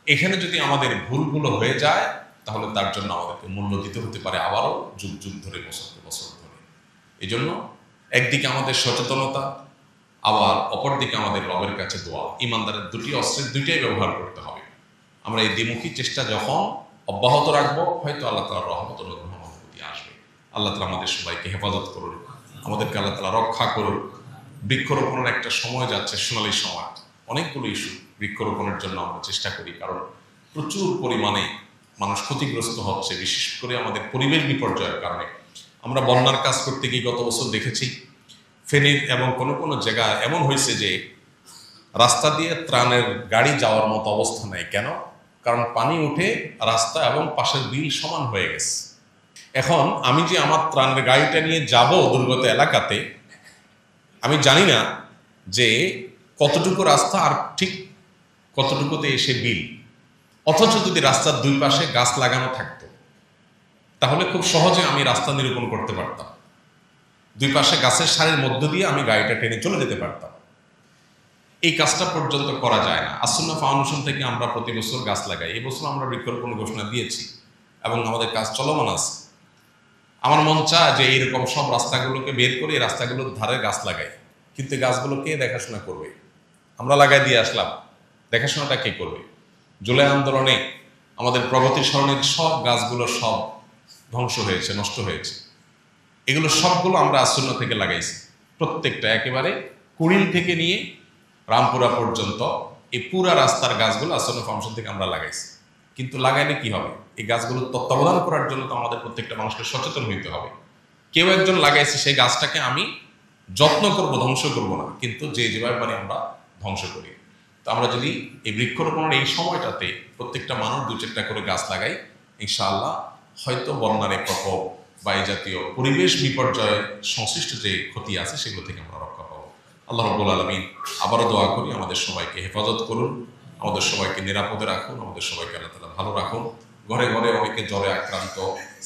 এখানে যদি আমাদের ভুলগুলো হয়ে যায় তাহলে তার জন্য আমাদেরকে মূল্য দিতে হতে পারে আবারও যুগ যুগ ধরে, বছর বছর ধরে। এই জন্য একদিকে আমাদের সচেতনতা, আবার অপরদিকে আমাদের রবের কাছে দোয়া। ইমানদারের দুটি অস্ত্রের দুইটাই ব্যবহার করতে হবে। আমরা এই দ্বিমুখী চেষ্টা যখন অব্যাহত রাখবো, হয়তো আল্লাহ তাআলার রহমত অনুগ্রহ আমাদের প্রতি আসবে। আল্লাহ তাআলা আমাদের সবাইকে হেফাজত করুন, আমাদেরকে আল্লাহ তাআলা রক্ষা করুন। বৃক্ষরোপণের একটা সময় যাচ্ছে, সোনালী সময়, অনেকগুলো ইস্যু বৃক্ষরোপণের জন্য আমরা চেষ্টা করি, কারণ প্রচুর পরিমাণে মানুষ ক্ষতিগ্রস্ত হচ্ছে, বিশেষ করে আমাদের পরিবেশ বিপর্যয়ের কারণে। আমরা বন্যার কাজ করতে গিয়ে গত বছর দেখেছি ফেনীর এবং কোনো কোনো জায়গা এমন হয়েছে যে রাস্তা দিয়ে ত্রাণের গাড়ি যাওয়ার মতো অবস্থা নেই। কেন? কারণ পানি উঠে রাস্তা এবং পাশের বিল সমান হয়ে গেছে। এখন আমি যে আমার ত্রাণের গাড়িটা নিয়ে যাব দুর্গত এলাকাতে, আমি জানি না যে কতটুকু রাস্তা আর ঠিক কতটুকুতে এসে বিল। অথচ যদি রাস্তার দুই পাশে গাছ লাগানো থাকতো তাহলে খুব সহজে আমি রাস্তা নিরূপণ করতে পারতাম। দুই পাশে গাছের সারির মধ্য দিয়ে আমি গাড়িটা টেনে চলে যেতে পারতাম। এই কাজটা পর্যন্ত করা যায় না। আসুন্নাহ ফাউন্ডেশন থেকে আমরা প্রতি বছর গাছ লাগাই। এই বছর আমরা বৃক্ষরোপণ ঘোষণা দিয়েছি এবং আমাদের কাজ চলমান আছে। আমার মন চায় যে এইরকম সব রাস্তাগুলোকে বের করে এই রাস্তাগুলোর ধারে গাছ লাগাই, কিন্তু গাছগুলো কে দেখাশোনা করবে? আমরা লাগাই দিয়ে আসলাম, দেখাশোনাটা কে করবে? জুলাই আন্দোলনে আমাদের প্রগতির স্মরণের সব গাছগুলো সব ধ্বংস হয়েছে, নষ্ট হয়েছে। এগুলো সবগুলো আমরা আসুন্নাহ থেকে লাগাইছি, প্রত্যেকটা একেবারে কুড়িল থেকে নিয়ে রামপুরা পর্যন্ত এই পুরা রাস্তার গাছগুলো আসুন্নাহ ফাউন্ডেশন থেকে আমরা লাগাইছি। কিন্তু লাগাইলে কি হবে? এই গাছগুলো তত্ত্বাবধান করার জন্য তো আমাদের প্রত্যেকটা মানুষকে সচেতন হইতে হবে। কেউ একজন লাগাইছে, সেই গাছটাকে আমি যত্ন করব, ধ্বংস করব না, কিন্তু যে যেভাবে পারি আমরা ধ্বংস করি। তো আমরা যদি এই বৃক্ষরোপণের এই সময়টাতে প্রত্যেকটা মানুষ 2-4টা করে গাছ লাগাই, ইনশাআল্লাহ হয়তো বন্যার এই প্রকোপ বা এই জাতীয় পরিবেশ বিপর্যয় সংশ্লিষ্ট যে ক্ষতি আছে সেগুলো থেকে আমরা রক্ষা পাবো। আল্লাহ রাব্বুল আলামিন আবারও দোয়া করি আমাদের সবাইকে হেফাজত করুন, আমাদের সবাইকে নিরাপদে রাখুন, আমাদের সবাইকে আল্লাহ তাআলা ভালো রাখুন। ঘরে ঘরে অনেকে জ্বরে আক্রান্ত,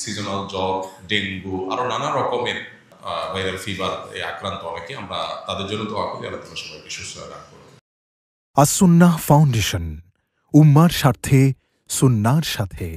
সিজনাল জ্বর, ডেঙ্গু, আরো নানা রকমের ভাইরাল ফিভার আক্রান্ত অনেকে, আমরা তাদের জন্য দোয়া করি আল্লাহ তাআলা সবাইকে সুস্থ রাখুন। আস-সুন্নাহ ফাউন্ডেশন, উম্মার স্বার্থে সুন্নাহর সাথে।